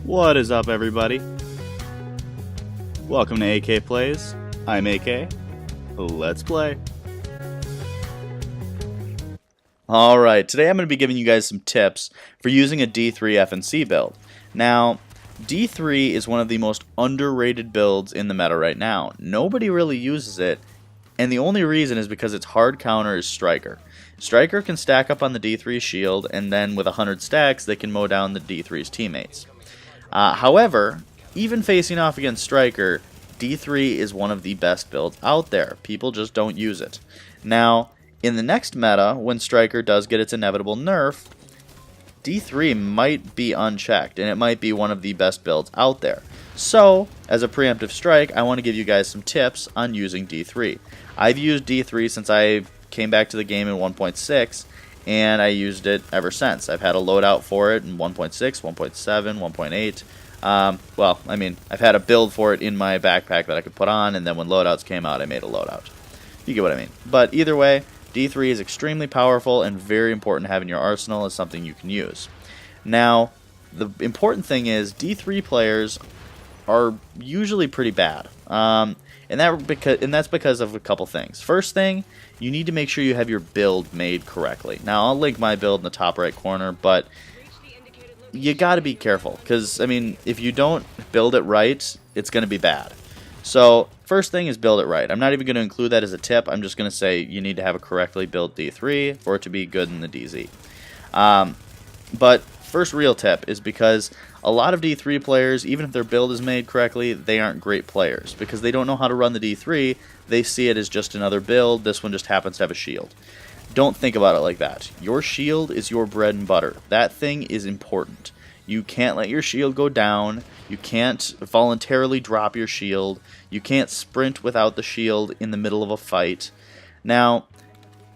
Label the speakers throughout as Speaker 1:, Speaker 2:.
Speaker 1: What is up, everybody? Welcome to AK Plays. I'm AK. Let's play. Alright, today I'm going to be giving you guys some tips for using a D3-FNC build. Now, D3 is one of the most underrated builds in the meta right now. Nobody really uses it, and the only reason is because its hard counter is Striker. Striker can stack up on the D3 shield, and then with 100 stacks, they can mow down the D3's teammates. However, even facing off against Striker, D3 is one of the best builds out there. People just don't use it. Now, in the next meta, when Striker does get its inevitable nerf, D3 might be unchecked, and it might be one of the best builds out there. So, as a preemptive strike, I want to give you guys some tips on using D3. I've used D3 since I came back to the game in 1.6, and I used it ever since. I've had a loadout for it in 1.6, 1.7, 1.8. Well, I mean, I've had a build for it in my backpack that I could put on, and then when loadouts came out, I made a loadout. You get what I mean. But either way, D3 is extremely powerful and very important to have in your arsenal as something you can use. Now, the important thing is D3 players are usually pretty bad. And that's because of a couple things. First thing, you need to make sure you have your build made correctly. Now, I'll link my build in the top right corner, but you got to be careful because, I mean, if you don't build it right, it's going to be bad. So, first thing is build it right. I'm not even going to include that as a tip. I'm just going to say you need to have a correctly built D3 for it to be good in the DZ. But first real tip is because a lot of D3 players, even if their build is made correctly, they aren't great players because they don't know how to run the D3. They see it as just another build. This one just happens to have a shield. Don't think about it like that. Your shield is your bread and butter. That thing is important. You can't let your shield go down. You can't voluntarily drop your shield. You can't sprint without the shield in the middle of a fight. Now,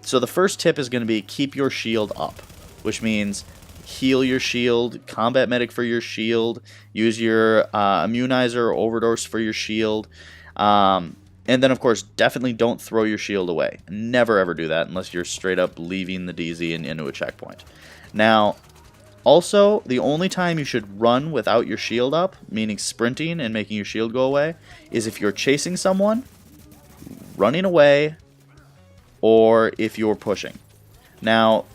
Speaker 1: so the first tip is going to be keep your shield up, which means heal your shield, combat medic for your shield, use your immunizer or overdose for your shield, and then of course definitely don't throw your shield away. Never ever do that unless you're straight up leaving the DZ and into a checkpoint. Now, also, the only time you should run without your shield up, meaning sprinting and making your shield go away, is if you're chasing someone, running away, or if you're pushing. Now,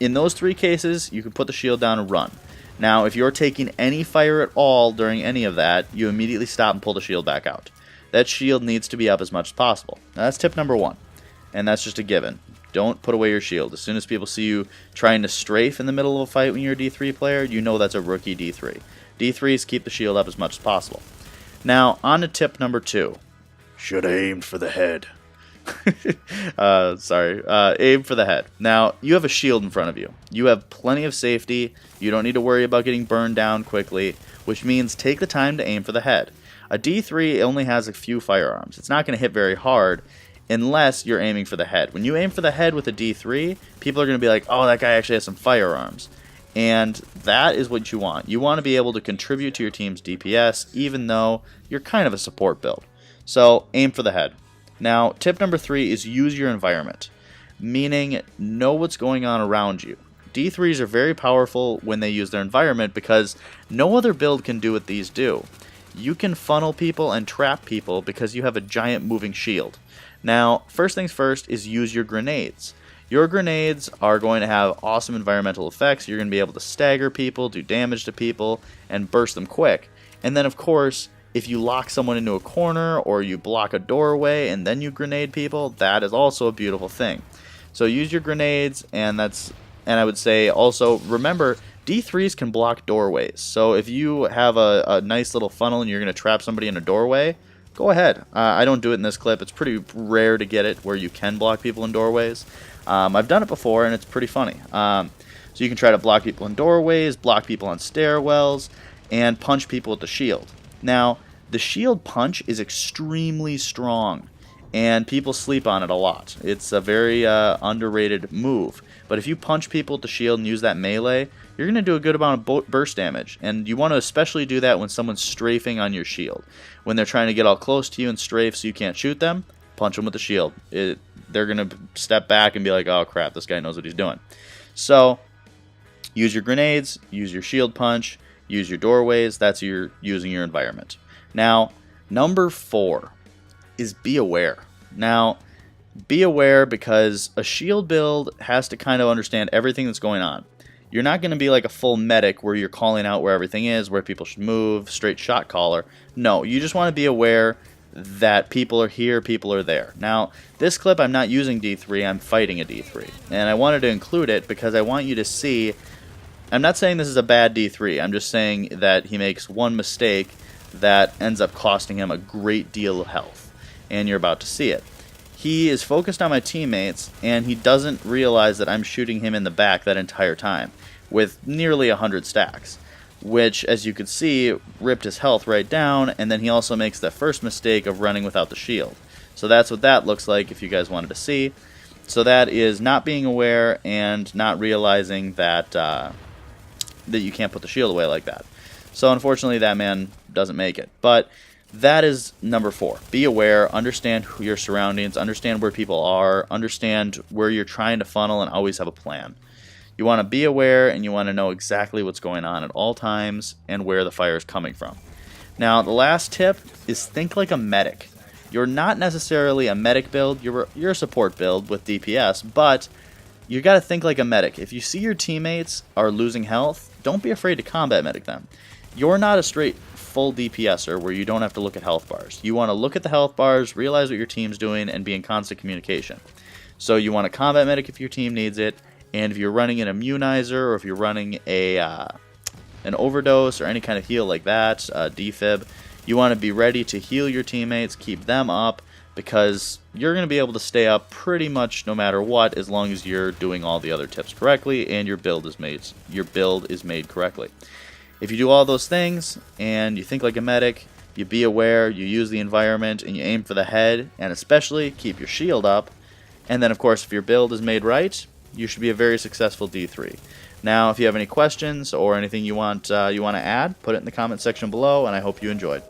Speaker 1: in those three cases, you can put the shield down and run. Now, if you're taking any fire at all during any of that, you immediately stop and pull the shield back out. That shield needs to be up as much as possible. Now, that's tip number one, and that's just a given. Don't put away your shield. As soon as people see you trying to strafe in the middle of a fight when you're a D3 player, you know that's a rookie D3. D3s keep the shield up as much as possible. Now, on to tip number two. Should have aimed for the head. Aim for the head. Now, you have a shield in front of you. You have plenty of safety. You don't need to worry about getting burned down quickly, which means take the time to aim for the head. A D3 only has a few firearms. It's not going to hit very hard unless you're aiming for the head. When you aim for the head with a D3, people are going to be like, oh, that guy actually has some firearms. And that is what you want. You want to be able to contribute to your team's DPS, even though you're kind of a support build. So, aim for the head. Now, tip number three is use your environment, meaning know what's going on around you. D3s are very powerful when they use their environment because no other build can do what these do. You can funnel people and trap people because you have a giant moving shield. Now, first things first is use your grenades. Your grenades are going to have awesome environmental effects. You're going to be able to stagger people, do damage to people, and burst them quick. And then, of course, if you lock someone into a corner or you block a doorway and then you grenade people, that is also a beautiful thing. So use your grenades, and I would say also remember D3s can block doorways. So if you have a nice little funnel and you're going to trap somebody in a doorway, go ahead. I don't do it in this clip. It's pretty rare to get it where you can block people in doorways. I've done it before and it's pretty funny. So you can try to block people in doorways, block people on stairwells, and punch people with the shield. Now, the shield punch is extremely strong, and people sleep on it a lot. It's a very underrated move. But if you punch people with the shield and use that melee, you're going to do a good amount of burst damage. And you want to especially do that when someone's strafing on your shield. When they're trying to get all close to you and strafe so you can't shoot them, punch them with the shield. They're going to step back and be like, oh crap, this guy knows what he's doing. So, use your grenades, use your shield punch, use your doorways, that's your using your environment. Now, number 4 is be aware. Now, be aware because a shield build has to kind of understand everything that's going on. You're not going to be like a full medic where you're calling out where everything is, where people should move, straight shot caller. No, you just want to be aware that people are here, people are there. Now, this clip I'm not using D3, I'm fighting a D3. And I wanted to include it because I want you to see, I'm not saying this is a bad D3, I'm just saying that he makes one mistake that ends up costing him a great deal of health. And you're about to see it. He is focused on my teammates, and he doesn't realize that I'm shooting him in the back that entire time, with nearly 100 stacks, which, as you could see, ripped his health right down, and then he also makes the first mistake of running without the shield. So that's what that looks like if you guys wanted to see. So that is not being aware and not realizing that, that you can't put the shield away like that. So unfortunately that man doesn't make it. But that is number 4. Be aware, understand your surroundings, understand where people are, understand where you're trying to funnel, and always have a plan. You want to be aware, and you want to know exactly what's going on at all times and where the fire is coming from. Now, the last tip is think like a medic. You're not necessarily a medic build, you're a support build with DPS, but you got to think like a medic. If you see your teammates are losing health, don't be afraid to combat medic them. You're not a straight full DPSer where you don't have to look at health bars. You want to look at the health bars, realize what your team's doing, and be in constant communication. So you want to combat medic if your team needs it, and if you're running an immunizer or if you're running an overdose or any kind of heal like that, defib, you want to be ready to heal your teammates, keep them up, because you're going to be able to stay up pretty much no matter what as long as you're doing all the other tips correctly and your build is made correctly. If you do all those things and you think like a medic, you be aware, you use the environment, and you aim for the head, and especially keep your shield up, and then of course if your build is made right, you should be a very successful D3. Now, if you have any questions or anything you want to add, put it in the comment section below, and I hope you enjoyed.